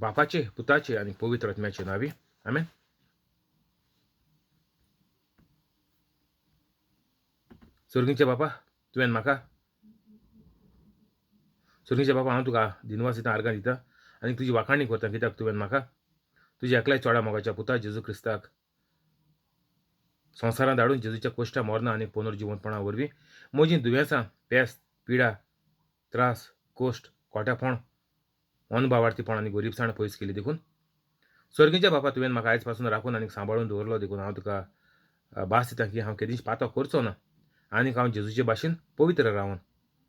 बापाचे, पुताचे आणि पवित्र आत्म्याचे नावी आमेन. स्वर्गीचे बापा, तुवें म्हाका स्वर्गीचे बापा, हांव तुका दिनवास दिता, आर्गां दिता आनी तुजी वाखाणणी करता, कित्याक तुवें म्हाका तुज्या एकल्याय चोडा मोगाच्या पुता जेजू क्रिस्ताक संवसारांत धाडून जेजूच्या कोश्टा मरणा आनी पुनर्जिवंतपणा वरवीं म्हजीं दुयेंसां, पेस्त, पिडा, त्रास, कोश्ट, कोट्यापण, अनभावार्थीपण आनी गरीबसाण पयस केली देखून स्वर्गीच्या बापा, तुवें म्हाका आयज पासून राखून आनी सांबाळून दवरलो देखून हांव तुका भास दिता की हांव केदींच पातो करचो ना आनीक हांव जेजूचे भाशेन पवित्र रावन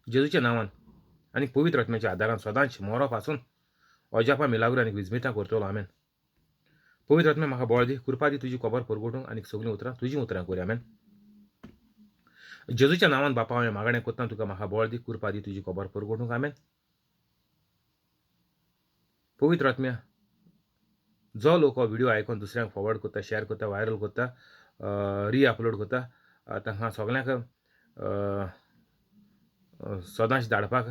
जेजूच्या नांवान आनी पवित्र आत्म्याच्या आदारान सदांच मोरो पासून अजापा मिलाग्र आनी विजमितां करतलो. आमेन. पवित्र आत्म्या म्हाका बळ दी, कृपा दी, तुजी खबर परगोवंक आनी सगळीं उतरां तुजी उतरां कर. आमेन. जेजूच्या नांवान बापा हांवें मागणें कोत्ता, तुका म्हाका बळ दी, कृपा दी, तुजी खबर परगोवंक. आमेन. पवित्र आत्म्या, जो लोक हो व्हिडिओ आयकून दुसऱ्यांक फॉरवर्ड करता, शेअर करता, व्हायरल करता, री अपलोड करता, तांकां सगळ्यांक सदांच धाडपाक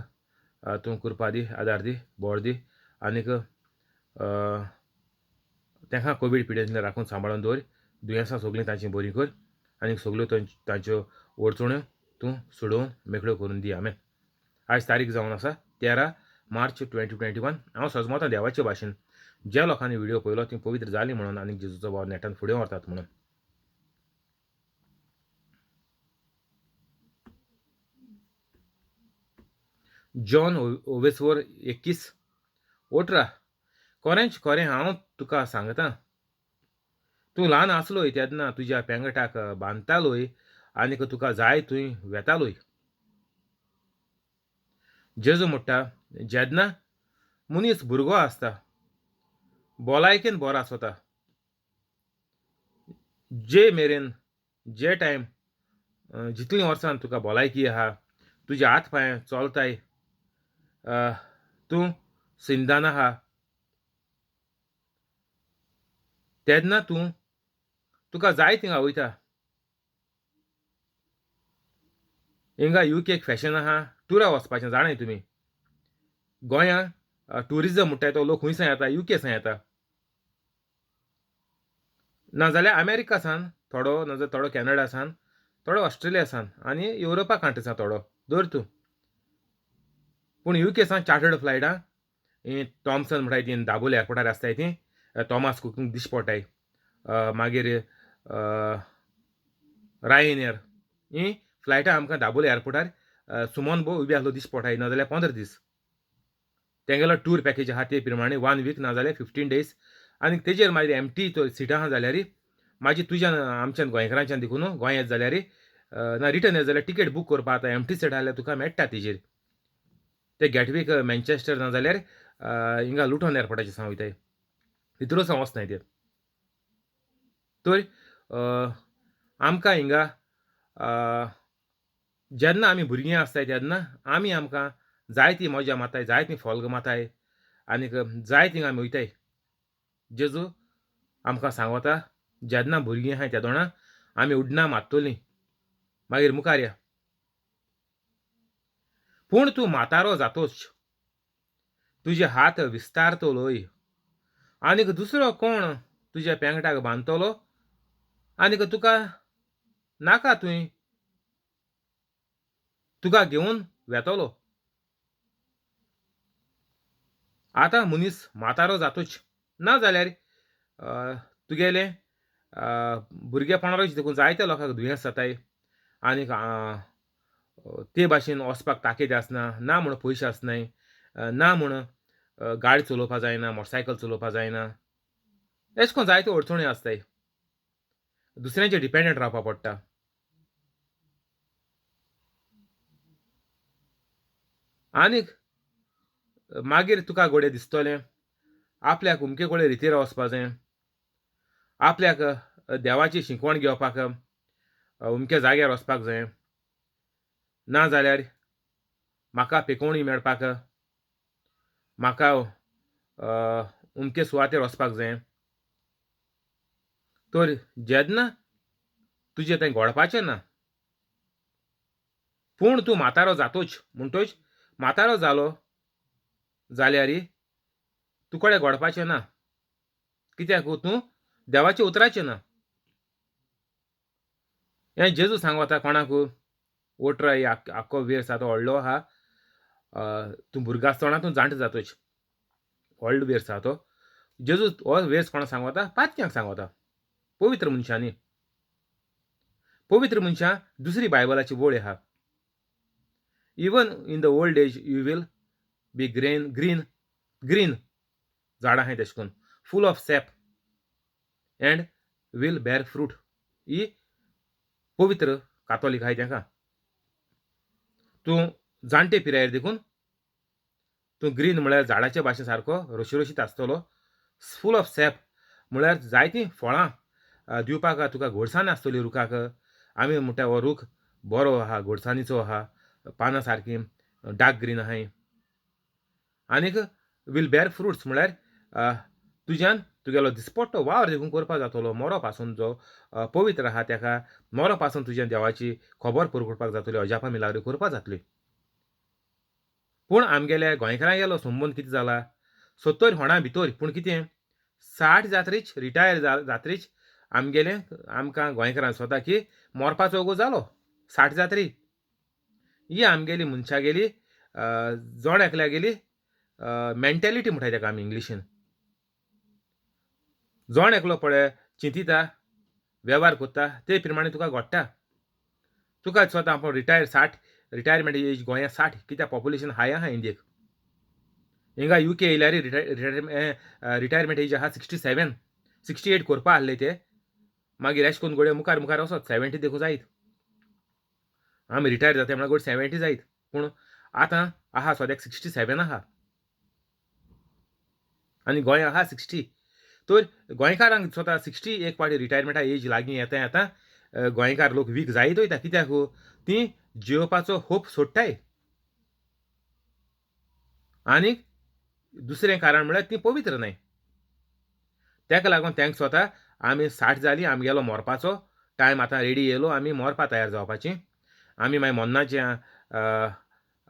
तूं कृपा दी, आदार दी, बळ दी आनीक तांकां कोवीड पिडेंतल्यान राखून सांबाळून दवर. दुयेंसां सगळीं तांची बरी कर आनी सगळ्यो तांच्यो अडचण्यो तूं सोडोवन मेकळ्यो करून दी. आमेन. आयज तारीख जावन आसा 13 मार्च 2021. हांव सजमतां देवाचे भाशेन ज्या लोकांनी व्हिडिओ पळयलो ती पवित्र जाली म्हणून आनी जेजूचो भाव नेटान फुडें व्हरतात म्हणून. जॉन ओवेसवर 21 ओटरा. खरेंच खरें हांव तुका सांगतां, तूं ल्हान आसलोय तेन्ना तुज्या पेंगटाक बांदतालोय आनीक तुका जाय थंय वेतालोय. जेजू म्हणटा, जेन्ना मनीस भुरगो आसता, भलायकेन बरो आसता, जे मेरेन जे टायम जितलीं वर्सां तुका भलायकी आहा, तुजे हात पांय चलताय, तूं सिंधान आहा, तेन्ना तुका जाय थिंगा वयता. हिंगा यूकेक फॅशन आहा, टुरा वचपाचें जाणाय तुमी. गोंयांत ट्युरिजम म्हणटाय तो लोक खुंयसां येता, यूकेसां येता, नाजाल्यार अमेरिका सान थोडो, नाजाल्यार थोडो कॅनडा सान, थोडो ऑस्ट्रेलिया सान आनी युरोपा कंट्रीसान थोडो धर तूं. पूण यूकेसान चार्टर्ड फ्लायटां ही थॉमसन म्हणटाय ती दाबोले एअरपोर्टार आसताय ती थॉमस कुकींग दिश्टी पडटाय. मागीर रायनेर ही फ्लायटां आमकां दाबोले एअरपोर्टार सुमन भोव उबी आसलो दिश्टी पडटाय, नाजाल्यार 15 दीस. तेंगेलो टूर पॅकेज आहा ते प्रमाणे 1 वीक नाजाल्यार 15 डेज आनी तेजेर मागीर एमटी सिटां आहा जाल्यार मागीर तुज्यान आमच्यान गोंयकारांच्यान देखून गोंय येत जाल्यार ना रिटर्न येत जाल्यार टिकेट बूक करपा आतां एमटी सीट जाल्यार तुका मेळटा तेजेर. ते गॅटवीक मँचेस्टर नाजाल्यार हिंगा लुटन एअरपोर्टाचेर सावन वयताय, भितर सावन वचनाय ते. तर आमकां हिंगा जेन्ना आमी भुरगीं आसताय तेन्ना आमकां जाय ती मजा माताय, जाय ती फॉल्ग माताय आनीक जाय थिंगा आमी वयताय. जेजू आमकां सांगता, जेन्ना भुरगीं आहाय तेदोणां आमी उड्डां मारतलीं, मागीर मुखार या. पूण तूं म्हातारो जातोच तुजे हात विस्तारतलोय आनीक दुसरो कोण तुज्या पेंगटाक बांदतलो आनीक तुका नाका थंय तुका घेवन वेतलो. आतां मनीस म्हातारो जातोच ना जाल्यार तुगेले भुरगेपणारोच देखून जायत्या लोकांक दुयेंस जाताय आनीक ते भाशेन वचपाक ताकीद आसना, ना म्हूण पयशे आसनाय, ना म्हूण गाडी चलोवपा जायना, मोटरसायकल चलोवपा जायना, अशें करून जायत्यो अडचण्यो आसताय. दुसऱ्यांचेर डिपेंडंट रावपा पडटा. आनीक मागीर तुका घोडये दिसतलें आपल्याक उमके कडेन रितीर वचपा जाय, आपल्याक देवाची शिकवण घेवपाक उमके जाग्यार वचपाक जाय, ना जाल्यार म्हाका पेकोवणी मेळपाक म्हाका उमके सुवातेर वचपाक जाय. तर जेन्ना तुजें तें घडपाचें ना, पूण तूं म्हातारो जातोच म्हणटच म्हातारो जालो जाल्यार तूं कोडे घोडपाचें ना, कित्याक तूं देवाचे उतराचें ना. हें जेजू सांगू वता कोणाक, ओट्रा ही आख्खो वेर्स आहा तो व्हडलो आहा. तूं भुरगो आसतना तूं जाणटो जातोच. व्हडलो वेर्स आहा तो. जेजू हो वेर्स कोणाक सांगू वता? पातक्यांक सांगू वता. पवित्र मनशांनी. पवित्र मनशां दुसरी बायबलाची वोळ आहा. Even in the old age you will be green झाडां आहाय तेशे कोन्न, full of sap and will bear fruit. ही पवित्र कातोलीक आहाय तेंकां. तूं जाणटे पिरायेर देखून तूं ग्रीन म्हळ्यार झाडाच्या भाशेन सारको रशीत आसतलो. फूल ऑफ सॅप म्हळ्यार जायतीं फळां दिवपाक तुका घोडसाण आसतली रुखाक. आमी म्हणटा हो रूख बरो आहा, घोडसाणीचो आहा, पानां सारकीं डार्क ग्रीन आहाय. आनीक वील बेर फ्रुट्स म्हळ्यार तुज्यान तुगेलो दिसपट्टो वावर देखून करपा जातलो. मोरो पासून जो पवित्र आहा तेका मोरो पासून तुज्यान देवाची खबर परगटपाक जातली, अजापा मिलाग्री करपा जातली. पूण आमगेल्या गोंयकारांगेलो संबंद कितें जाला? 70 होणां भितर, पूण कितें 60 जात्रीच रिटायर जात्रीच आमगेलें आमकां गोंयकारांक स्वता की मोरपाचो वगो जालो 60 जात्री. ही आमगेली मनशागेली जोण एकल्यागेली मेंटेलिटी म्हणटाय तेका आमी इंग्लिशीन. जोण एकलो पळय चिंतिता, वेव्हार कोत्ता, ते प्रमाणे तुका घडटा. तुका स्वता आपूण रिटायरमेंट एज गोंयांत 60, कित्याक पॉप्युलेशन हाय आहा इंडियेक. हिंगा UK येयल्यार रिटायरमेंट एज आहा 67, 68 करपा आहले ते. मागीर एशे कोन्न घोडये मुखार वचत 70 देखून जायत. आमी रिटायर जाताय म्हळ्यार घोडी 70 जायत. पूण आतां आहा सद्याक 67 आहा. आनी गोंय आहा 60. तर गोंयकारांक स्वता 60 एक पाटी रिटायरमेंटा एज लागीं येता गोंयकार लोक वीक जायत वयता. कित्याक तीं जेवपाचो होप सोडटाय. आनीक दुसरें कारण म्हळ्यार तीं पवित्र न्हय. तेका लागून तेंक स्वता आमी 60 जालीं, आमगेलो मोरपाचो टायम आतां रेडी येयलो, आमी मोरपा तयार जावपाचीं. आमी मागीर मोन्नाचें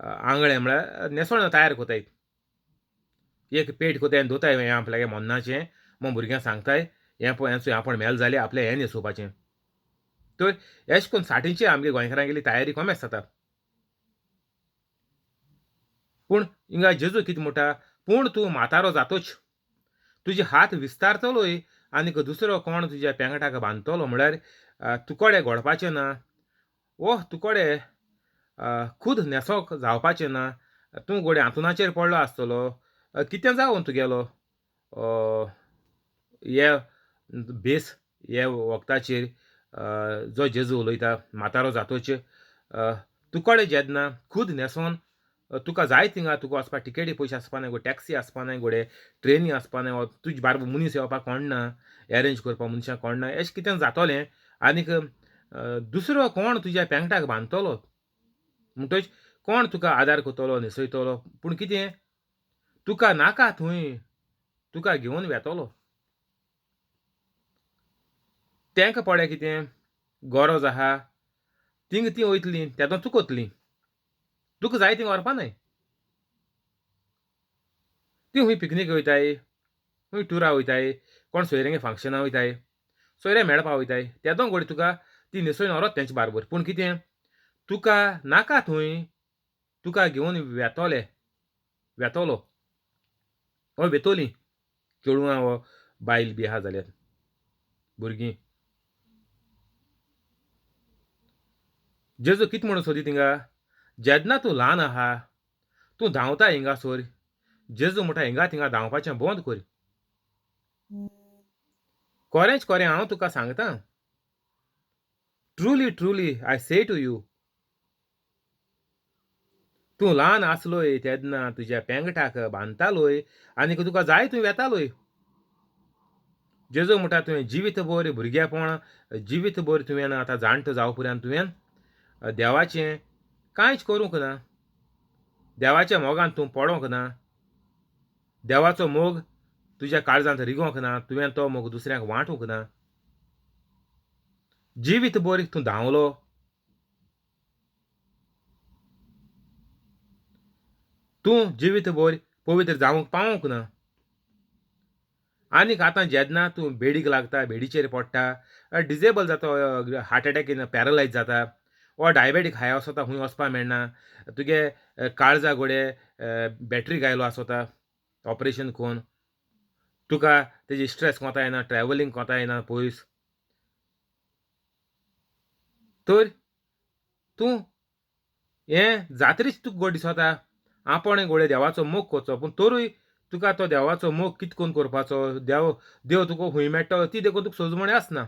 आंगळें म्हळ्यार नेसोण तयार कोताय. एक पेट कोताय आनी दोताय हें आपल्यागे मोन्नाचें. मग भुरग्यांक सांगताय हें पळय हें आपण मेल जालें आपलें हें न्हेसोवपाचें. तर एशें कोन्न 60ची आमगे गोंयकारांगेली तयारी कोमेस जाता. पूण हिंगा जेजू कितें म्हणटा? पूण तूं म्हातारो जातोच. तुजे हात विस्तारतलोय आनीक दुसरो कोण तुज्या पेंगटाक बांदतलो म्हळ्यार तुकोडे घोडपाचें ना. तुकोडे खूद नेसोंक जावपाचें ना. तूं घोडये हांतरुणाचेर पडलो आसतलो. कितें जावं तुगेलो हे बेस हे वक्ताचेर जो जेजू उलयता म्हातारो जातोच तुकोडे जेन्ना खूद नेसोन तुका जाय थिंगा तुका वचपाक टिकेटी पयशे आसपा न्हय, टॅक्सी आसपा न्हय, घोडये ट्रेनी आसपा न्हय, तुजे बारबर मनीस येवपाक कोण ना, एरेंज करपा मनशां कोण ना. अशें कितें जातोलें. आनीक दुसरो कोण तुज्या पेंगटाक बांदतलो म्हणटच कोण तुका आदार करतलो, न्हेसयतलो. पूण कितें तुका नाका थंय तुका घेवन वेतलो. तेंकां पळय कितें गरज आहा थिंग तीं वयतलीं, तेदों चुकतलीं. तुका जाय थिंगा व्हरपा न्हय. तीं खूंय पिकनीक वयताय, खूंय टुरा वयताय, कोण सोयऱ्यांगे फंक्शना वयताय, सोयऱ्या मेळपा वयताय. तेदों घोडी तुका तीं न्हेसोवन व्हरोत तेंचे बारबर. पूण कितें तुका नाका थंय तुका घेवन वेतलो वो वेतोलीं. चेडवां वो बायल बी आहा जाल्यार भुरगीं. जेजू कितें म्हणून सोदी थिंगा? जेन्ना तूं ल्हान आहा, तूं धांवता हिंगासोर, जेजू म्हणटा हिंगा थिंगा धांवपाचें बंद कर. खरेंच खरें हांव तुका सांगतां, truly I say to you, तूं ल्हान आसलोय तेन्ना तुज्या पेंगटाक बांदतालोय आनीक तुका जाय थंय वेतालोय. जेजू म्हणटा तुवें जिवीतभर भुरगेपण, जिवीतभर तुवें आतां जाणटो जावं पर्यंत तुवें देवाचें कांयच करूंक ना. देवाच्या मोगान तूं पडोंक ना. देवाचो मोग तुज्या काळजांत रिगोंक ना. तुवें तो मोग दुसऱ्यांक वांटूंक ना. जिवीतभर तूं धांवलो, तूं जिवीतभर पवित्र जावंक पावोंक ना. आनीक आतां जेन्ना तूं बेडीक लागता, बेडीचेर पडटा, डिजेबल जाता, हार्ट एटॅकीन पॅरलायज जाता, वा डायबेटीक हाय आसता खूंय वचपा मेळना, तुगे काळजा घोडये बॅटरी घायलो आसता ऑपरेशन कोन्न, तुका तेजी स्ट्रेस कोंता येना, ट्रॅव्हलिंग कोंता येना पयस, तर तूं हें जात्रीच तुका घोड दिसोता आपण घोडये देवाचो मोग करचो, पूण तोरूय तुका तो देवाचो मोग कितें करून करपाचो, देव तुका खूंय मेळटलो ती देखून तुका सोजमणी आसना.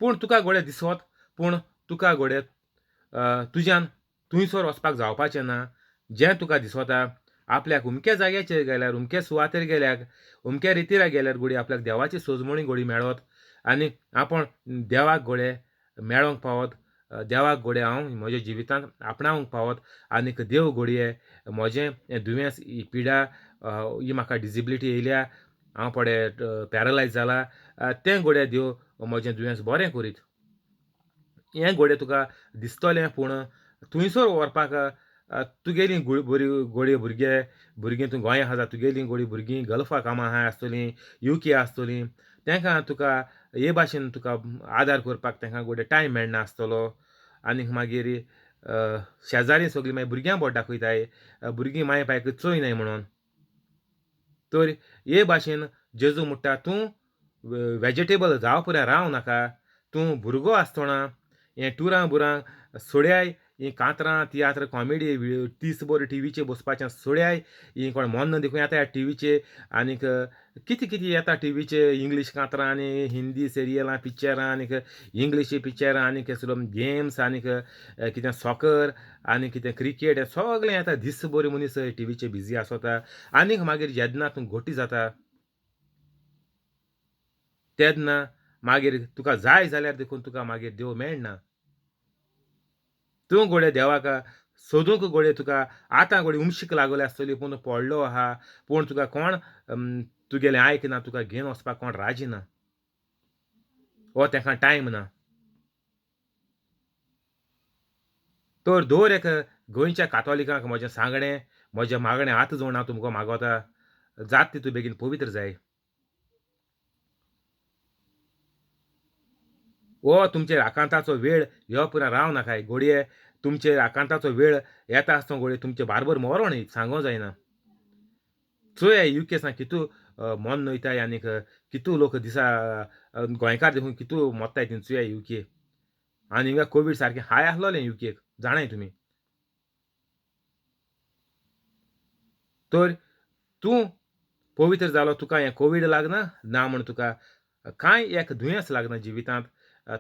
पूण तुका घोडये दिसोत, पूण तुका घोडये तुज्यान थंयसर वचपाक जावपाचें ना. जें तुका दिसोता आपल्याक उमक्या जाग्याचेर गेल्यार, उमके सुवातेर गेल्यार, अमक्या रितीर गेल्यार घोडी आपल्याक देवाची सोजमणी घोडी मेळत आनी आपण देवाक घोडये मेळोंक पावत, देवाक घोडये हांव म्हज्या जिवितांत आपणावंक पावत आनीक देव घोडये म्हजें हें दुयेंस, ही पिडा, ही म्हाका डिजिबिलिटी येयल्या, हांव पडे पॅरलायज जाला, तें घोडये देव म्हजें दुयेंस बरें करीत. हें घोडये तुका दिसतलें, पूण थंयसर व्हरपाक तुगेलीं घोडी भुरगीं तूं गोंया आसा तुगेलीं घोडी भुरगीं गल्फा कामां आहाय आसतलीं, UK आसतलीं, तेंकां तुका हे भाशेन तुका आदार करपाक तेंकां घोडये टायम मेळना आसतलो. आनीक मागीर शेजारी सगळीं मागीर भुरग्यां बोट दाखयताय, भुरगीं मांय बायक चोयनाय म्हणोन. तर हे भाशेन जेजू म्हणटा तूं वेजिटेबल जावं पुराय रावं नाका, तूं भुरगो आसतना हें टुरां बुरां सोड्याय, हीं कांतरां तियात्र कॉमेडी तीसभर टीव्हीचेर बसपाचें सोड्याय, हीं कोण मोन्न देखून येता टीव्हीचेर, आनीक कितें कितें येता टीव्हीचेर इंग्लीश कांतरां आनी हिंदी सिरियलां पिक्चरां आनीक इंग्लीश पिक्चरां आनीक गेम्स आनीक कितें सॉकर आनी कितें क्रिकेट, हें सगळें येता दिसभर मनीस टीव्हीचेर बिजी आसता. आनीक मागीर जेन्ना तूं घोट्टी जाता तेन्ना मागीर तुका जाय जाल्यार देखून तुका मागीर देव मेळना. तूं घोडये देवाक सोदूंक घोडये तुका आतां घोडी उमशीक लागले आसतली, पूण पडलो आहा, पूण तुका कोण तुगेलें आयकना, तुका घेवन वचपाक कोण राजी ना, वो तेका टायम ना. तर दर एक गोंयच्या कातोलिकांक म्हजें सांगणें, म्हजें मागणें हात जोडून हांव तुमकां मागोता, जात तितू बेगीन पवित्र जाय. वो तुमचे आकांताचो वेळ ह्यो पुराय रावं नाकाय. घोडये तुमचे आकांताचो वेळ येता आसतना घोडये तुमचे बारबर मरोन सांगो जायना. चोय UK सान कितू मोन वयताय आनीक कितू लोक दिसा गोंयकार देखून कितू मोत्ताय थिंग चोया UK. आनी हिंगा कोवीड सारकें हाय आसलोलें UKक जाणाय तुमी. तर तूं पवित्र जालो तुका हें कोवीड लागना, ना म्हण तुका कांय एक दुयेंस लागना जिवितांत.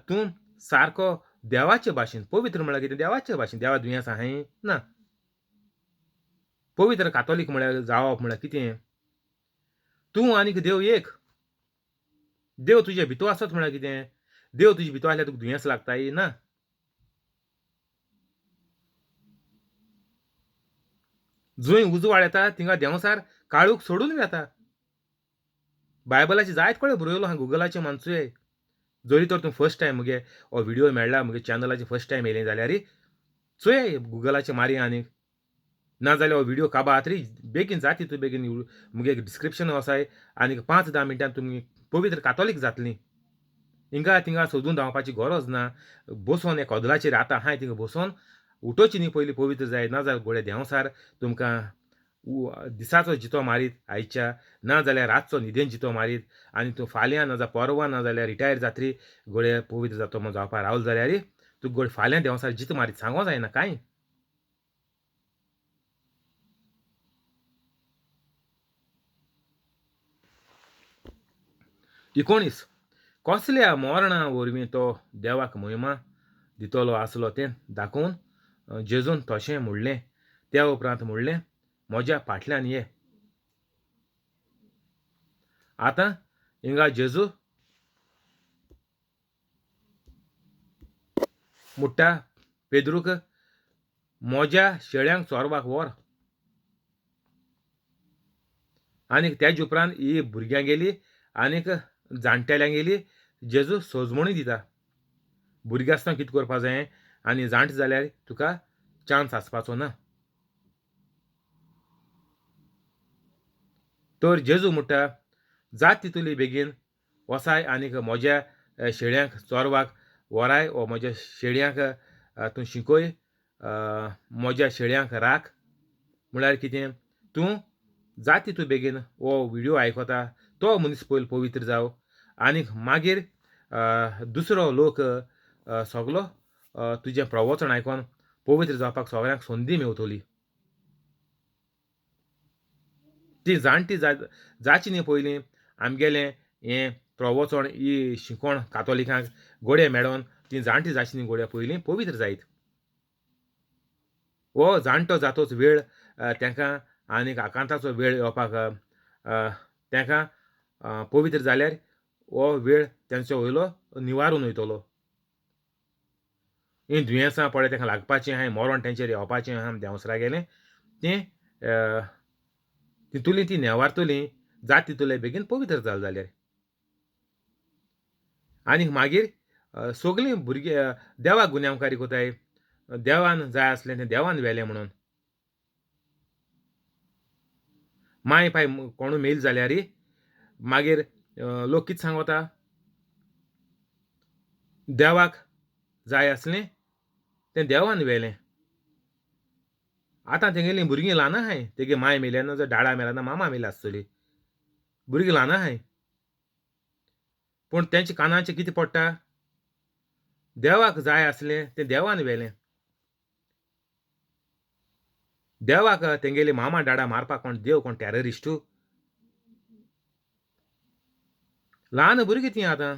तूं सारको देवाचे भाशेन पवित्र म्हळ्यार कितें देवाचे भाशेन, देवा दुयेंस आहाय ना. पवित्र कातोलीक म्हळ्यार जावप म्हळ्यार कितें? तूं आनीक देव एक. देव तुजे भितर आसत म्हळ्यार कितें? देव तुजे भितर आसल्यार तुका दुयेंस लागताय ना. जंय उजवाड येता थिंगा देंवसार काळोख सोडून वेता. बायबलाचे जायत कळे बरयलो आहा गुगलाचेर मानसुये. जरी तर तूं फर्स्ट टायम मुगे हो व्हिडिओ मेळ्ळा मुगे चॅनलाचेर फर्स्ट टायम येयलें जाल्यार चोय गुगलाचेर मारया आनीक. नाजाल्यार हो व्हिडिओ काबार रे बेगीन जाता तितू बेगीन मुगे डिस्क्रिप्शन वसाय आनीक 5-10 मिनटान तुमी पवित्र कातोलीक जातलीं. हिंगा थिंगा सोदून धांवपाची गरज ना. बसोन एक कदेलाचेर आतां आहाय थिंगा बसोन उठोवची न्ही पयलीं पवित्र जाय, नाजाल्यार घोडये देंवसार तुमकां दिसाचो जितो मारीत आयच्या, नाजाल्यार रातचो न्हिदेन जितो मारीत आनी तूं फाल्यां नाजाल्यार परवां नाजाल्यार रिटायर जातरी घोडये पवित्र जातो म्हूण जावपा रावलो जाल्यार तुका घोडये फाल्यां देंवसार जितो मारीत सांगो जायना कांय. एकोणीस कसल्या मरणा वरवीं तो देवाक महिमा दितलो आसलो तें दाखोवन जेजून तशें म्हणलें. त्या उपरांत म्हणलें, म्हज्या फाटल्यान ये. आतां हिंगा जेजू म्हणटा पेद्रूक, म्हज्या शेळ्यांक चोरपाक व्हर. आनीक तेजे उपरांत ही भुरग्यां गेली आनीक जाणटेल्यांक गेली जेजू सोजमणी दिता. भुरगें आसतना कितें करपा जायें आनी जाणटे जाल्यार तुका चान्स आसपाचो ना. तर जेजू म्हणटा जात तितुली बेगीन वसाय आनीक म्हज्या शेळ्यांक चोरवाक व्हराय वो म्हज्या शेळ्यांक तूं शिकोय म्हज्या शेळ्यांक राख म्हळ्यार कितें तूं जात तितू बेगीन हो व्हिडियो आयकोता तो मनीस पयलीं पवित्र जावं आनीक मागीर दुसरो लोक सगलो तुजें प्रवचन आयकोन पवित्र जावपाक सगळ्यांक संदी मेवतली. ती जाणटी जाची न्ही पयलीं आमगेलें हें प्रवचन ही शिकोण कातोलिकांक गोडे मेळोन ती जाणटी जाची न्ही गोड्या पयलीं पवित्र जायत. हो जाणटो जातोच वेळ तांकां आनीक आकांताचो वेळ येवपाक तांकां पवित्र जाल्यार हो वेळ तेंचो वयलो निवारून वयतलो. हीं दुयेंसां पळय तांकां लागपाचीं आहाय मरोण तेंचेर येवपाचें आहा देंवसरा गेलें तें तितुलीं तीं नेवारतलीं जात तितुले बेगीन पवित्र जाल जाल्यार. आनीक मागीर सगलीं भुरगीं देवाक गुन्यांवकारी कोताय देवान जाय आसलें तें देवान व्हेलें म्हणून. माय पाय कोणू मेल जाल्यारय मागीर लोक कितें सांगोता देवाक जाय आसलें तें देवान व्हेलें. आतां तेंगेलीं भुरगीं ल्हान आहाय तेगे माय मेल्यान जर डाडा मेल्याना मामा मेल्या आसतलीं भुरगीं ल्हान आहाय पूण तेंच्या कानाचेर कितें पडटा देवाक जाय आसलें तें देवान व्हेलें. देवाक तेंगेले मामा डाडा मारपाक कोण देव कोण टॅररिस्टू ल्हान भुरगीं तीं आतां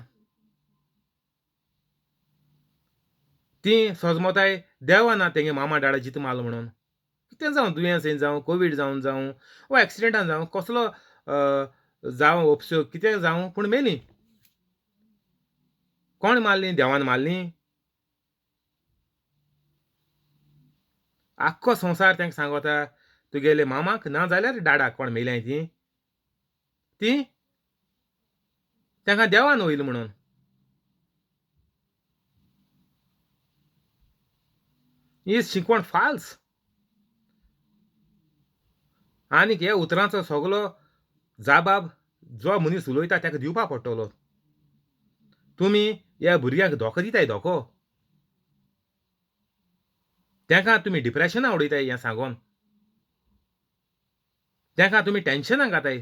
तीं सोजमोताय देवा ना तेंगे मामा डाडा जित मारलो म्हणून. कितें जावं दुयेंस जावं कोवीड जावं वा एक्सिडेंटान जावं कसलो जावं उपसो कितें जावं पूण मेलीं. कोण मारलीं देवान मारलीं. आख्खो संवसार तांकां सांगोता तुगेले मामाक ना जाल्यार डाडाक कोण मेल्याय तीं तांकां देवान वयलीं म्हणून. ही शिकवण फाल्स. आनीक हे उतरांचो सगलो जाबाब जो मनीस उलयता ताका दिवपा पडटलो. तुमी ह्या भुरग्यांक धोको दिताय धोको. तांकां तुमी डिप्रेशना उडयताय हें सांगोन. तांकां तुमी टेन्शनाक घाताय.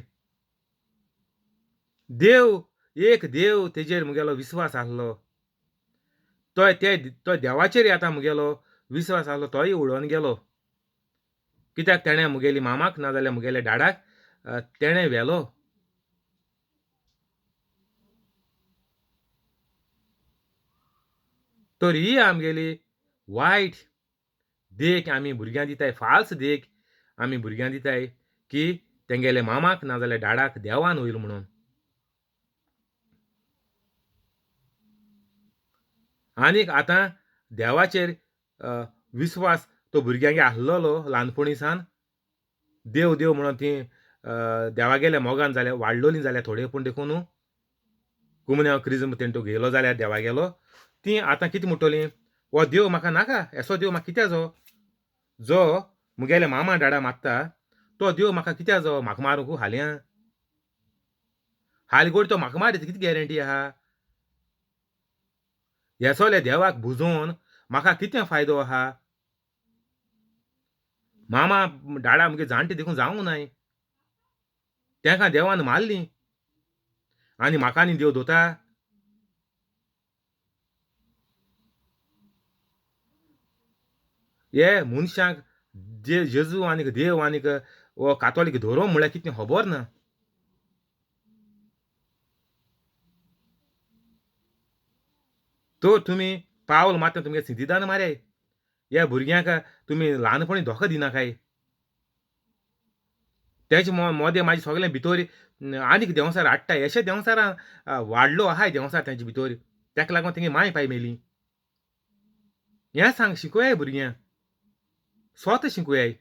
देव तेजेर मुगेलो विस्वास आसलो तो देवाचेर आतां मुगेलो विस्वास आसलो तोय उडोवन गेलो. कित्याक तेणें मुगेली मामाक ना जाल्यार मुगेल्या डाडाक तेणें व्हेलो. तर ही आमगेली वायट देख आमी भुरग्यांक दिताय फाल्स देख आमी भुरग्यांक दिताय की तेंगेले मामाक ना जाल्यार डाडाक देवान वयल म्हणून. आनीक आतां देवाचेर विस्वास तो भुरग्यांगे आसलोलो ल्हानपणी सावन देव म्हणून तीं देवागेल्या मोगान जाल्यार वाडलोलीं जाल्यार थोडे पूण देखून कुमन्यांव क्रिजम तेंटो घेयलो जाल्यार देवागेलो तीं आतां कितें म्हणटलीं हो देव म्हाका नाका एसो देव म्हाका कित्याचो जो मुगेल्या मामा डाडा मारता तो देव म्हाका कित्याचो म्हाका मारूंक हाल्या हालगोड तो म्हाका मारीत कितें गॅरंटी आहा. हेसोल्या देवाक बुजोवन म्हाका कितें फायदो आहा. मामा डाडा मुगे जाणटे देखून जावंक नाय. तांकां देवान मारलीं आनी म्हाका आनी देव दोता. हे मनशांक जेजू आनीक देव आनीक हो कातोलीक धोरोम म्हळ्यार कितें खबर ना. तो तुमी पावल मारता तुमगे सिद्धीदान मारय ह्या भुरग्यांक तुमी ल्हानपणी धोको दिनाकाय. तेचे मोदें म्हाजें सगलें भितर आनीक देंवसार हाडटाय अशें देंवसारां वाडलो आहाय देंवसार तेंचे भितर ताका लागून तेंगे माय पाय मेलीं. हें सांग शिकोयाय भुरग्यांक स्वता शिकोयाय.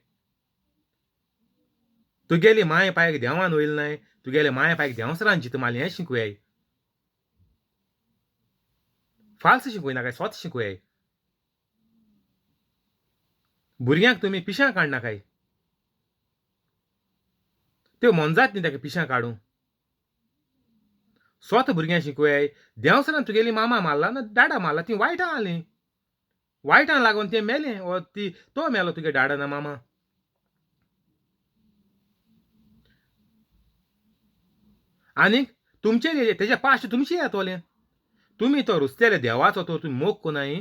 तुगेली माय पायक देवान वयल नाय तुगेले माय पायक देंवसरान जित मारली हें शिकोयाय. फाल्स शिकोयनाकाय स्वता शिकोयाय. भुरग्यांक तुमी पिश्यां काडनाकाय. त्यो मोनजात न्ही ताका पिश्यां काडूंक. स्वता भुरग्यां शिकूय. देंवसरान तुगेली मामा मारला ना डाडा मारला ती वायटां आली. वायटां लागून ते मेले वो ती तो मेलो तुगे डाडा ना मामा. आनीक तुमचे तेजे पाश्ट तुमचे येतोले. तुमी तो रुचतेले देवाचो तो तुमी मोग कोनाय.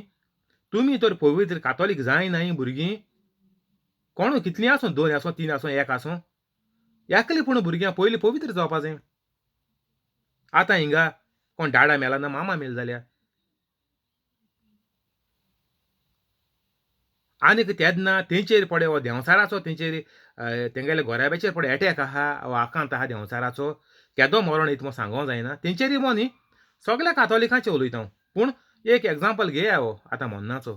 तुमी तर पवित्र कातोलीक जाय नाय भुरगीं. कोण कितलीं आसूं 2 आसूं 3 आसूं 1 आसूं. एकले पूण भुरग्यां पयलीं पवित्र जावपा जाय. आतां हिंगा कोण डाडा मेला ना मामा मेल जाल्या. आनीक तेन्ना तेंचेर पडे हो देंवसाराचो तेंचेर तेंगेले गोऱ्याबाचेर पडे एटॅक आहा वो आकांत आहा देंवसाराचो. केदो मरोन येता म्हूण सांगो जायना. तेंचेर मो न्ही सगल्या कातोलिकांचें उलयता हांव. पूण एक एग्जांपल घेया हो आतां मोन्नाचो.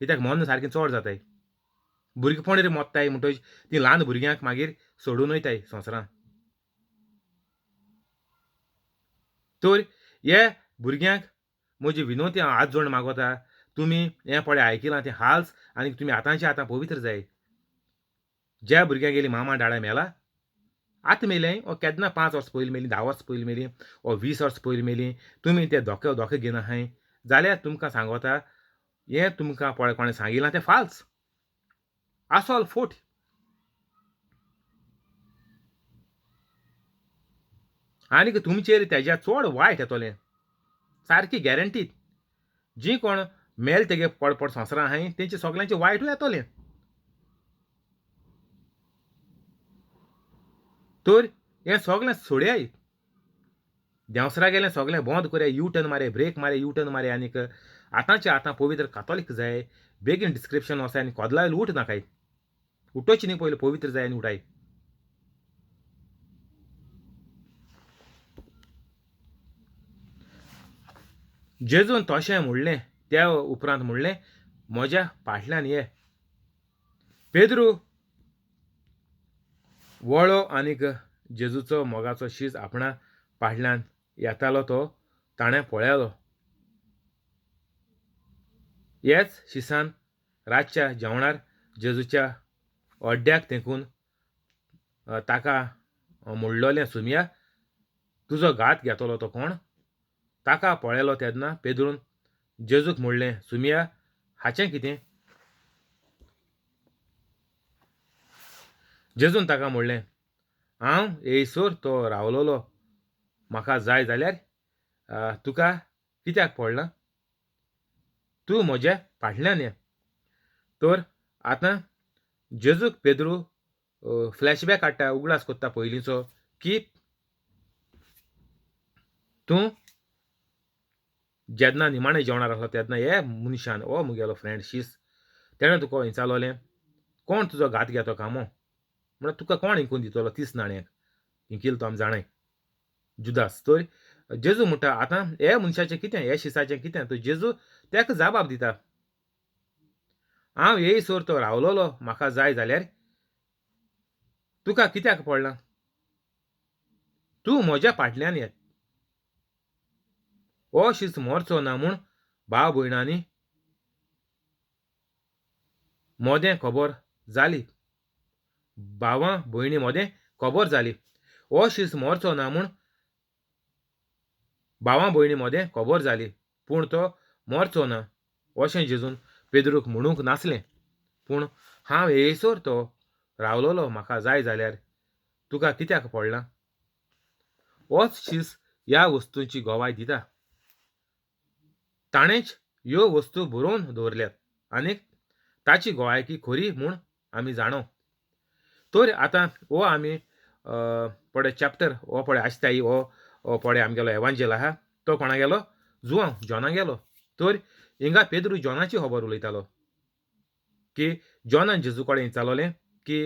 कित्याक मोन्न सारकें चड जाताय. भुरगेपणीर मोत्ताय म्हणटच तीं ल्हान भुरग्यांक मागीर सोडून वयताय संवसारांत. तर हे भुरग्यांक म्हजी विनोवती हांव हात जोडून मागोता. तुमी हें पळय आयकिलां तें हाल्स आनी तुमी आतांचे आतां पवित्र जाय. ज्या भुरग्यागेली मामा डाडा मेला, आतां मेलें वो केन्ना 5 वर्स पयलीं मेलीं, 10 वर्स पयलीं मेलीं, वो 20 वर्स पयलीं मेलीं. तुमी ते धोके घेनाहाय जाल्यार तुमकां सांगोता हें तुमकां पळय कोणें सांगिलां तें फाल्स. आसोल फोट. आनीक तुमचेर तेज्या चड वायट येतोलें. सारकी गॅरंटीड. जीं कोण मेल तेगे पड संवसारांत आहाय तेंचे सगल्यांचें वायटूय येतोलें. तर हें सगलें सोडयाय. देंवसरा गेलें सगलें बंद कोरया. यू टर्न मारया, ब्रेक मारया, यू टर्न मारया आनीक आतांचे आतां पवित्र कातोलीक जाय. बेगीन डिस्क्रिप्शन वसाय आनी कोदलायलो उठ नाकाय. उठोच न्ही पयलीं पवित्र जाय आनी उठाय. जेजून तोशें म्हणलें त्या उपरांत म्हणलें म्हज्या फाटल्यान ये. पेद्रू वळो आनीक जेजूचो मोगाचो शीस आपणा फाटल्यान येतालो तो ताणें पळयलो. हेच शिसान रातच्या जेवणार जेजूच्या ओड्ड्याक तेंकून ताका म्हणलोलें सुमया तुजो घात घेतलो तो कोण? ताका पळयलो तेन्ना पेद्रून जेजूक म्हणलें सुमया हाचें कितें? जेजून ताका म्हणलें हांव येयसर तो रावलोलो म्हाका जाय जाल्यार तुका कित्याक पडलां? तूं म्हज्या फाटल्यान ये. तर आतां जेजूक पेद्रू फ्लॅशबॅक काडटा उगडास कोत्ता पयलींचो की तूं जेन्ना निमाणें जेवणार आसलो तेन्ना हे मनशान हो मुगेलो फ्रेंड शीस तेणें तुका विचारलोलें कोण तुजो घात घेतो कामो? म्हळ्यार तुका कोण हिंकून दितलो 30 नाण्यांक? हिंकिल तो आमी जाणाय जुदास. तर जेजू म्हणटा आतां हे मनशाचें कितें? हे शिसाचें कितें? तर जेजू तेका जापाप दिता. हांव येयसर तो रावलोलो म्हाका जाय जाल्यार तुका कित्याक पडलां? तूं म्हज्या फाटल्यान ये. हो शीस मरचो ना म्हूण भाव भयणांनी मोदें खबर जाली. भावां भयणी मोदें खबर जाली. हो शीस मरचो ना म्हूण भावां भयणी मोदें खबर जाली. पूण तो मरचो ना अशें जेजून पेद्रूक म्हणूंक नासलें. पूण हांव येयसर तो रावलोलो म्हाका जाय जाल्यार तुका कित्याक पडलां? होच शीस ह्या वस्तूंची गोवाय दिता. ताणेंच ह्यो वस्तू बरोवन दवरल्यात आनीक ताची गोवायकी खरी म्हूण आमी जाणो. तर आतां हो आमी पळय चॅप्टर हो पळय आसताय हो पळय आमगेलो एवांजेल आहा तो कोणा गेलो? जुआंव जॉना गेलो. तर हिंगा पेद्रू जॉनाची खबर उलयतालो की जॉनान जेजू कडेन विचारलोलें की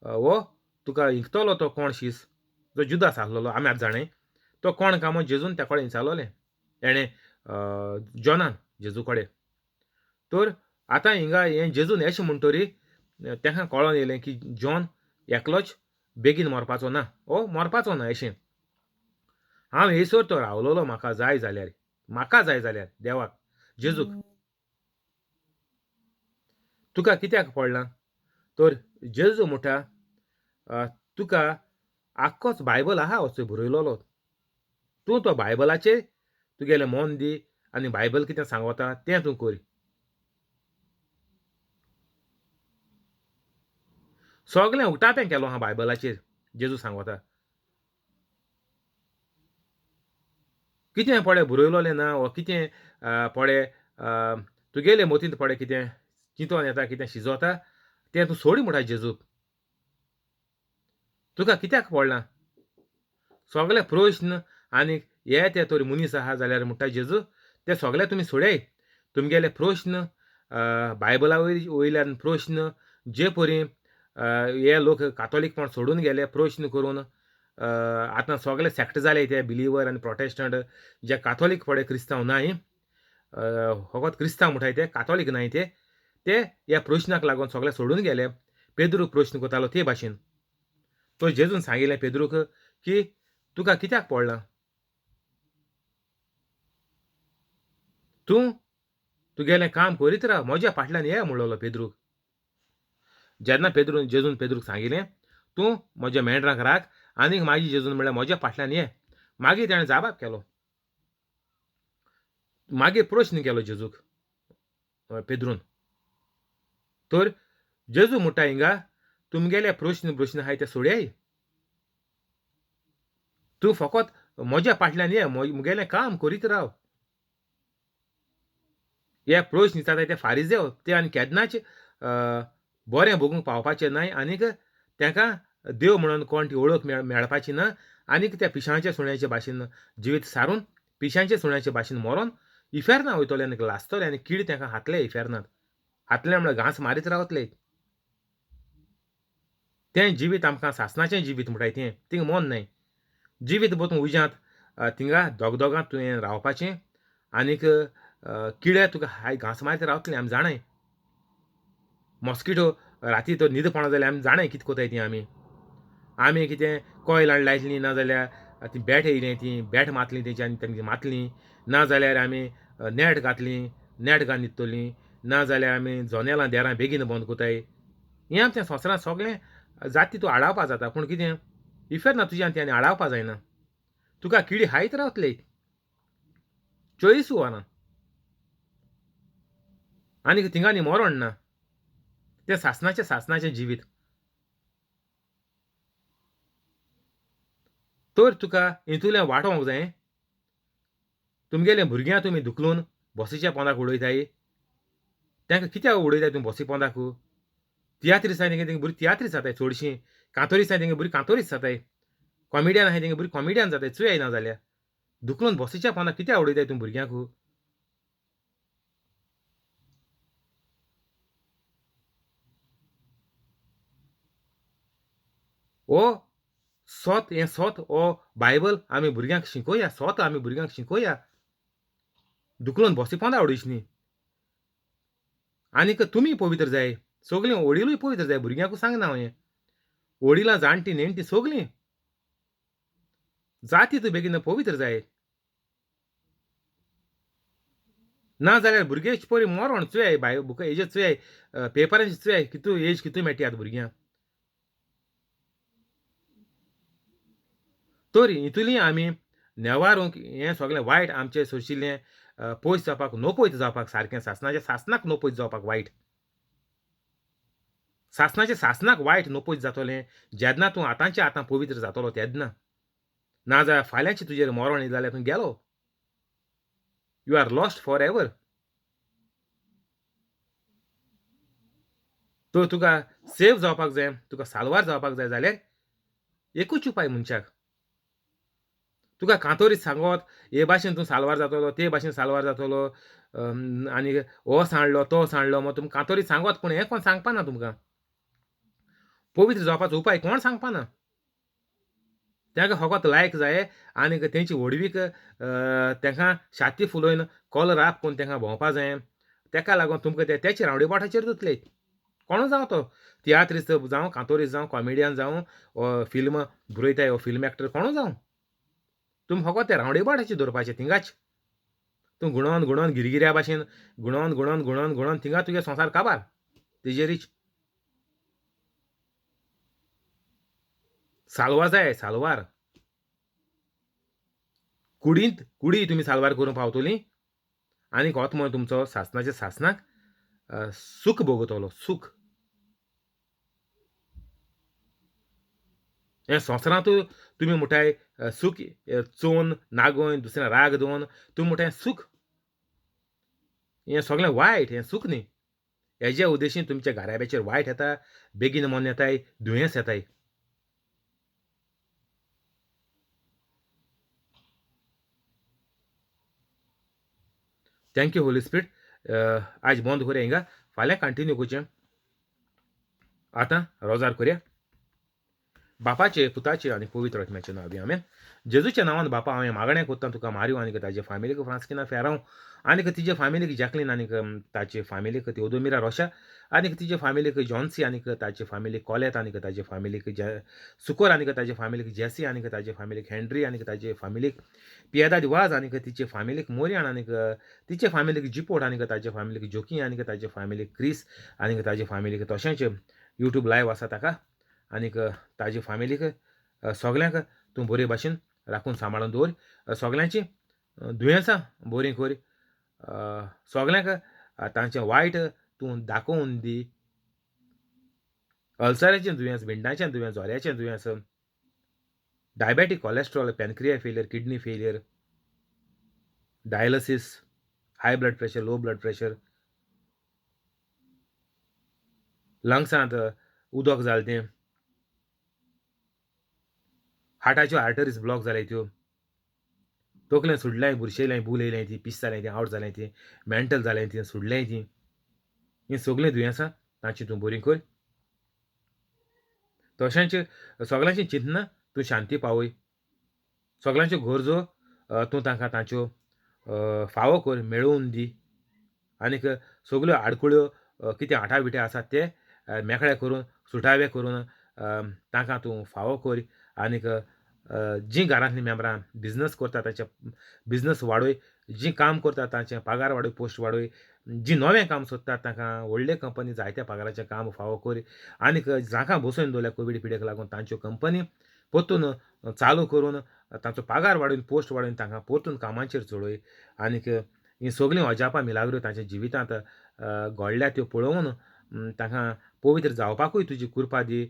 हो तुका इंकतलो तो कोण शीस जो जुदास आसलोलो आमी आतां जाणाय तो कोण काय म्हूण जेजून त्या कडेन विचारलोलें तेणें जॉनान जेजू कडेन. तर आतां हिंगा हें जेजून अशें म्हणटरी तेका कळोन येयलें की जॉन एकलोच बेगीन मरपाचो ना. हो मरपाचो ना अशें. हांव येयसर तो रावलोलो म्हाका जाय जाल्यार देवाक जेजूक तुका कित्याक पडलां? तर जेजू म्हणटा तुका आख्खोच बायबल आहा वचून बरयलोलो. तूं तो बायबलाचेर तुगेलें मोन दी आनी बायबल कितें सांगता तें तूं कर. सगळें उक्तातें केलो हा बायबलाचेर जेजू सांगता. कितें पळय बरयलोलें ना वा कितें पळय तुगेले मतींत पळय कितें चिंतोन येता कितें शिजोता तें तूं सोड म्हणटा जेजूक. तुका कित्याक पडलां? सगळे प्रश्न आनीक हे ते तोरी मनीस आहा जाल्यार म्हणटा जेजू ते सगळे तुमी सोडय. तुमगेले प्रश्न बायबला वयल्यान प्रश्न जे परी हे लोक कातोलीकपण सोडून गेले प्रश्न करून आतां सगळे सॅक्ट जाले ते बिलिवर आनी प्रोटेस्टंट जे कातोलीक पळय क्रिस्तांव नाय फकत क्रिस्तांव म्हणटाय ते कातोलीक नाय ते ह्या प्रश्नाक लागून सगळे सोडून गेले. पेद्रू प्रश्न कोतालो ते भाशेन. तो जेजून सांगिल्लें पेद्रूक की तुका कित्याक पडलां? तूं तुगेलें काम करीत राव म्हज्या फाटल्यान ये म्हणलोलो पेद्रूक. जेन्ना जेजून पेद्रूक सांगिल्लें तूं म्हज्या मेंढरांक राख आनीक मागीर जेजून म्हणलें म्हज्या फाटल्यान ये. मागीर ताणें जाबाप केलो. मागीर प्रश्न केलो जेजूक पेद्रून. तर जेजू म्हणटा हिंगा तुमगेले प्रश्न आहाय ते सोडय. तूं फकत म्हज्या फाटल्यान ये मुगेलें काम करीत राव. हे प्रश्न विचारताय ते फारिजेव ते आनी केन्नाच बरें भोगूंक पावपाचे नाय आनीक तांकां देव म्हणून कोण ती वळख मेळपाची ना आनीक त्या पिशांच्या सुण्याच्या भाशेन जिवीत सारून पिशांच्या सुण्याच्या भाशेन मरोन इफेर्नां वयतले आनीक लासतले आनी कीड तांकां हातले इफेर्नांत. हातले म्हळ्यार घांस मारीत रावतले. तें जिवीत आमकां सासणाचें जिवीत म्हणटाय तें थिंग मोन नाय. जिवीत पोतून उज्यांत थिंगा दोगदोगांत तुवें रावपाचें आनीक किडे तुका हाय घांस मारीत रावतले आमी जाणाय. मॉस्किटो राती तो न्हीद पडना जाल्यार आमी जाणाय कितें कोताय तीं आमी. आमी कितें कॉयल हाडून लायतलीं नाजाल्यार ती बॅट येयलीं ती बॅट मारतलीं तेंची आनी तेंची मारतलीं नाजाल्यार आमी नॅट घातलीं नॅट घालून न्हिदतलीं नाजाल्यार आमी जनेलां देरां बेगीन बंद कोताय. हें आमच्या संवसारांत सगळें जाती तूं आडावपा जाता पूण कितें इफेर्नां तुजी आनी ती आनी आडावपा जायना. तुका किडी हायत रावतले 24 वरां आनीक थिंगां न्ही मरोण ना. तें सासणाचें जिवीत. तर तुका हितूंतल्यान वाटोवंक जाय. तुमगेल्या भुरग्यांक तुमी धुकलून बसीच्या पोंदाक उडयताय. तांकां कित्याक उडयताय तुमी बसी पोंदाक? तियात्रीस आहाय तेंगे बरी तियात्रीस जाताय चडशीं. कांतोरीस आहाय तेंगे बरी कांतोरीस जाताय. कॉमिडियन आहाय तेंगे बरी कॉमिडियन जाताय चुयाय ना जाल्यार. धुकलून बसीच्या पोंदाक कित्याक उडयताय तुमी भुरग्यांक? हो हें सोत हो बायबल आमी भुरग्यांक शिकोया. सोत आमी भुरग्यांक शिकोया. धुकलून बसी पोंदा उडयची न्ही. आनीक तुमी पवित्र जाय. सगळीं वडीलूय पवित्र जाय भुरग्यांकूच सांगना हांव हें. वडिलां जाणटीं नेणटीं सगळीं जाती तूं बेगीन पवित्र जाय. नाजाल्यार भुरगे परी मरोण चुयाय बुकां हेजेर चुयाय पेपरांचेर चुयाय कितू एज कितू मेळटा आतां भुरग्यांक. तर हितूंतलीं आमी नेवारूंक हें सगळें वायट आमचें सोशिल्लें पयस जावपाक नोपयत जावपाक सारकें सासणाच्या सासणाक नोपयत जावपाक वायट. सासणाच्या सासणाक वायट नोपयत जातोलें जेन्ना तूं आतांच्या आतां पवित्र जातलो तेन्ना. नाजाल्यार फाल्यांचें तुजेर मरोण येयलें जाल्यार तूं गेलो. You are lost forever. तर तुका सेव जावपाक जाय तुका साल्वार जावपाक जाय जाल्यार एकूच उपाय मनशाक. तुका कांतोरीस सांगोत हे भाशेन तूं साल्वार जातलो ते भाशेन साल्वार जातलो आनी हो सांडलो तो सांडलो मागीर तुमकां कांतोरीस सांगोत पूण हें कोण सांगपा ना तुमकां. पवित्र जावपाचो उपाय कोण सांगपा ना. तांकां फकत लायक जाय आनीक तेंची व्हडवीक तांकां शाती फुलोवन कॉलर आप कोन्न तांकां भोंवपा जाय. तेका लागून तुमकां तेचे रावंडेबाटाचेर दोतले. कोणूय जावं तो तियात्रीस्ट जावं कांतोरीस जावं कॉमेडियन जावं वो फिल्म बरयताय वो फिल्म एक्टर कोणूय जावं. तुमी फकत ते रावंडेबाटाचेर दवरपाचें थिंगाच. तूं गुणोन गिरगिऱ्या भाशेन गुणोन थिंगा तुगे संवसार काबार तेजेरीच. साल्वार जाय साल्वार. कुडी तुमी साल्वार करून पावतली आनीक होच म्हण तुमचो सासणाच्या सासणाक सूख भोगतलो सूख. हे संवसारांत तुमी म्हणटाय सूख चोवन नागोवन दुसऱ्या राग दोवन तुमी म्हणटाय सूख. हें सगळें वायट, हें सूख न्ही. हेज्या उद्देशीन तुमच्या घराब्याचेर वायट येता, बेगीन मन येताय, दुयेंस येताय. Thank you Holy spirit. आज बंद करुया हिंगा, फाल्यां कंटिन्यू करचें. आतां रोजार करुया. बापाचे पुताचे आनी पवित्र आत्म्याचे नांवान आमेन. जेजूच्या नांवान बापा हांवें मागणें कोत्ता तुका मारयो आनीक ताचे फामिलीक फ्रांस्किना फेरांव आनीक तिचे फामिलीक जॅकलीन आनीक ताचे फामिलीक तेओदोमिरा रोशा आनीक तिचे फामिलीक जॉन्सी आनीक ताचे फामिलीक कॉलेत आनीक ताचे फामिलीक सुकोर आनीक ताचे फामिलीक जेसी आनीक ताचे फामिलीक हेनरी आनीक ताचे फामिलीक पियेदाद वाज आनीक तिचे फामिलीक मोरियान आनीक तिचे फामिलीक जिपोट आनीक ताचे फामिलीक जोकी आनीक ताचे फामिलीक क्रिस आनीक ताचे फामिलीक तशेंच यूट्यूब लायव्ह आसा ताका आनीक ताजे फामिलीक सगल्यांक तूं बरे भाशेन राखून सांबाळून दवर. सगल्यांची दुयेंसां बरीं कर. सगल्यांक तांचें वायट तूं दाखोवन दी. अल्सराचें दुयेंस, भिंडाचें दुयेंस, जोऱ्याचें दुयेंस, diabetic, cholesterol, pancreas failure, kidney failure, dialysis, high blood pressure, low blood pressure, लंग्सांत उदक जालें तें, हार्टाच्यो आर्टरीज ब्लॉक जाल्याय त्यो, तकलें सुडलें, बुरशेलें, भूल येयलें ती, पीस जालें तें, आवट जालें तें, मेंटल जालें तें, सुडलें तीं, हीं सगळीं दुयेंसां तांची तूं बरीं कर. तशेंच सगळ्यांची चिंतना तूं शांती पावय. सगळ्यांच्यो गरजो तूं तांकां तांच्यो फावो कर, मेळोवन दी. आनीक सगल्यो आडकुळ्यो कितें आटाविटे आसात ते मेकळे करून, सुटावे करून तांकां तूं फावो कर. आनीक जीं घरांतलीं मेंबरां बिझनस करता तांचे बिझनस वाडय, जीं काम करता तांचे पगार वाडय, पोस्ट वाडय, जीं नवें काम सोदतात तांकां व्हडले कंपनी जायत्या पगाराचें काम फावो कर. आनीक जांकां बसोवन दवरल्या कोवीड पिडेक लागून तांच्यो कंपनी परतून चालू करून तांचो पगार वाडोवन, पोस्ट वाडोवन तांकां परतून कामाचेर चडय. आनीक हीं सगळीं अजापां मिलाग्रो तांच्या जिवितांत घडल्या त्यो पळोवन तांकां पवित्र जावपाकूय तुजी कृपा दी,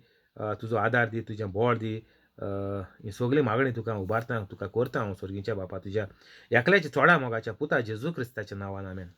तुजो आदार दी, तुजें बोळ दी. ही सगळी मागणी तुका उबारता, तुका करता हांव सर्गीच्या बापा तुज्या एकल्याच्या चोडा मोगाच्या पुता जेजू क्रिस्ताच्या नांवान आमेन.